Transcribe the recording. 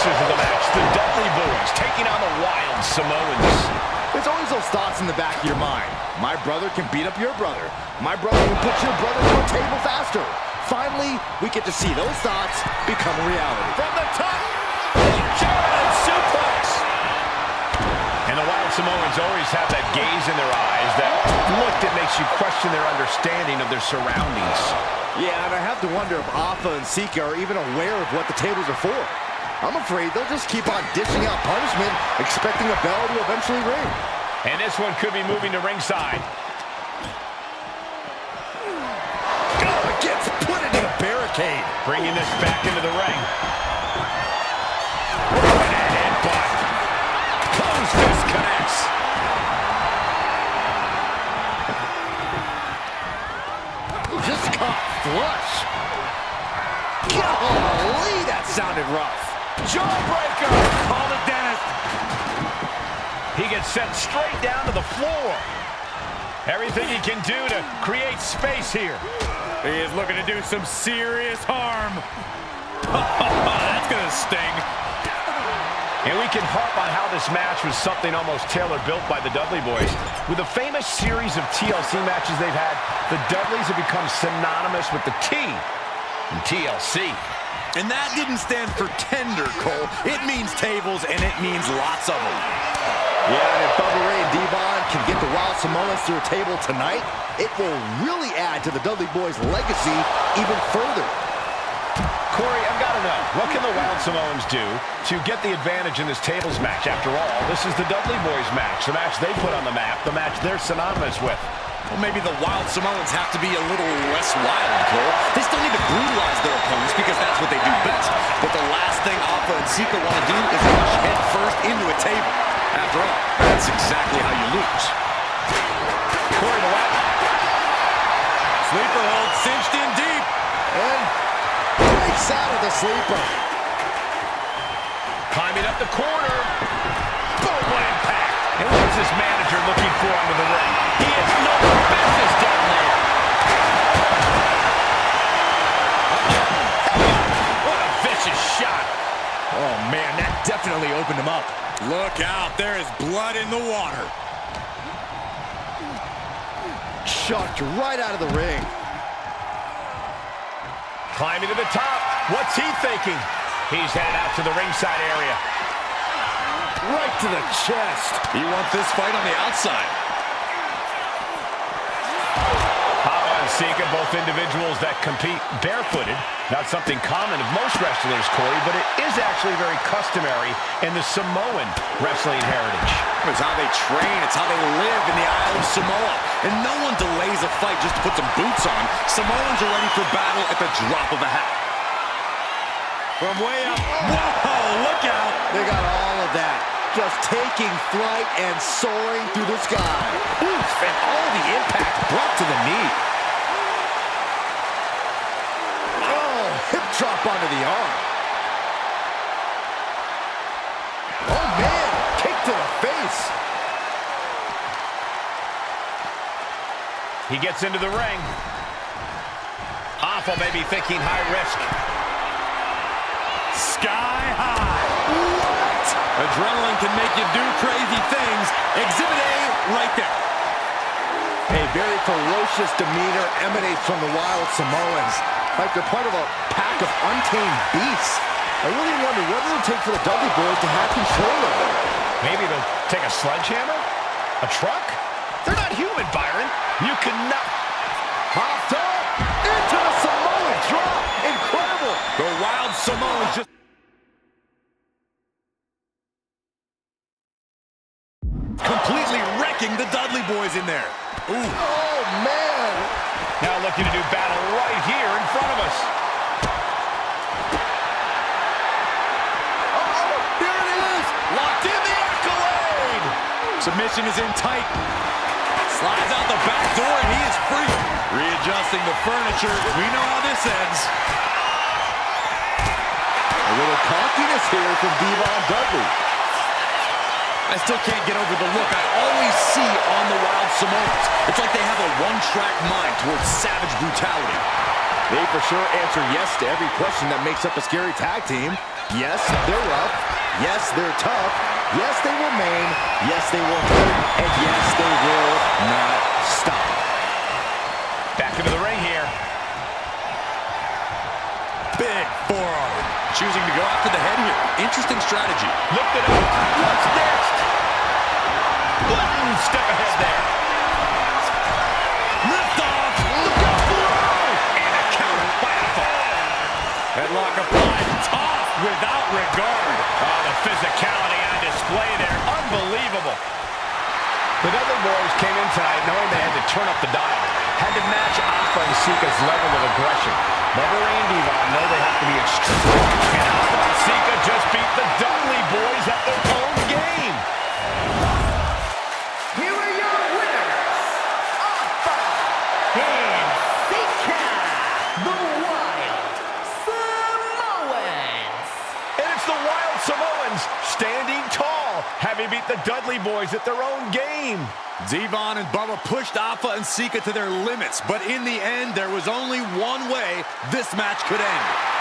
pieces of the match. The Dudley Boyz taking on the Wild Samoans. There's always those thoughts in the back of your mind. My brother can beat up your brother. My brother will put your brother to a table faster. Finally, we get to see those thoughts become a reality. From the top, German suplex. And the Wild Samoans always have that gaze in their eyes, that look that makes you question their understanding of their surroundings. Yeah, and I have to wonder if Alpha and Sika are even aware of what the tables are for. I'm afraid they'll just keep on dishing out punishment, expecting a bell to eventually ring. And this one could be moving to ringside. Oh, it gets put into the barricade. Bringing this back into the ring. And headbutt. Close fist connects. Just caught flush. Golly, that sounded rough. Jawbreaker. Call the dentist. He gets sent straight down to the floor. Everything he can do to create space here. He is looking to do some serious harm. That's gonna sting. And we can harp on how this match was something almost tailor-built by the Dudley Boyz. With a famous series of TLC matches they've had, the Dudleys have become synonymous with the T in TLC. And that didn't stand for tender, Cole. It means tables, and it means lots of them. Yeah, and if Bubba Ray and D-Von can get the Wild Samoans to a table tonight, it will really add to the Dudley Boyz' legacy even further. Corey, I've got to know, what can the Wild Samoans do to get the advantage in this tables match? After all, this is the Dudley Boyz match, the match they put on the map, the match they're synonymous with. Well, maybe the Wild Samoans have to be a little less wild, Cole. They still need to brutalize their opponents because that's what they do best. But the last thing Alpha and Sika want to do is rush head first into a table. After all, that's exactly how you lose. Corey, the Wild. Sleeper hold cinched in deep. And breaks out of the sleeper. Climbing up the corner. Boom, what impact. And what's this manager looking for under the ring? He has no business down there. What a vicious shot. Oh, man, that definitely opened him up. Look out, there is blood in the water. Chucked right out of the ring. Climbing to the top. What's he thinking? He's headed out to the ringside area. Right to the chest. You want this fight on the outside. Alpha and Sika, both individuals that compete barefooted. Not something common of most wrestlers, Corey, but it is actually very customary in the Samoan wrestling heritage. It's how they train. It's how they live in the Isle of Samoa. And no one delays a fight just to put some boots on. Samoans are ready for battle at the drop of a hat. From way up. Whoa, look out. They got all of that. Just taking flight and soaring through the sky. Oof, and all the impact brought to the knee. Oh, hip drop onto the arm. Oh, man, kick to the face. He gets into the ring. Alpha may be thinking high risk. Sky high. What? Adrenaline can make you do crazy things. Exhibit A right there. A very ferocious demeanor emanates from the Wild Samoans, like they're part of a pack of untamed beasts. I really wonder what it'll take for the Dudley Boyz to have control of them. Maybe they'll take a sledgehammer? A truck? They're not human, Byron. You cannot. Hopped up into the Samoan drop. Incredible. The Wild Samoans just completely wrecking the Dudley Boyz in there. Ooh. Oh, man. Now looking to do battle right here in front of us. Oh, here it is. Locked in the accolade. Submission is in tight. Slides out the back door and he is free. Readjusting the furniture. We know how this ends. A little cockiness here from D-Von Dudley. I still can't get over the look I always see on the Wild Samoans. It's like they have a one-track mind towards savage brutality. They for sure answer yes to every question that makes up a scary tag team. Yes, they're rough. Yes, they're tough. Yes, they will maim. Yes, they will hurt. And yes, they will not stop. Back into the ring here. Big forearm. Choosing to go after the head here. Interesting strategy. Looked it up. What's next? One step ahead there. Lift off. And a counter by Alpha. Headlock applied. Tossed without regard. Oh, the physicality on display there. Unbelievable. The Dudley Boyz came in tonight knowing they had to turn up the dial. Had to match Alpha and Sika's level of aggression. Bubba Ray and Devon know they have to be extreme. And Alpha and Sika just beat the Dudley Boyz at their own game. Here are your winners, Alpha and Sika, the Wild Samoans. And it's the Wild Samoans standing tall, having beat the Dudley Boyz at their own game. Devon and Bubba pushed Alpha and Sika to their limits, but in the end, there was only one way this match could end.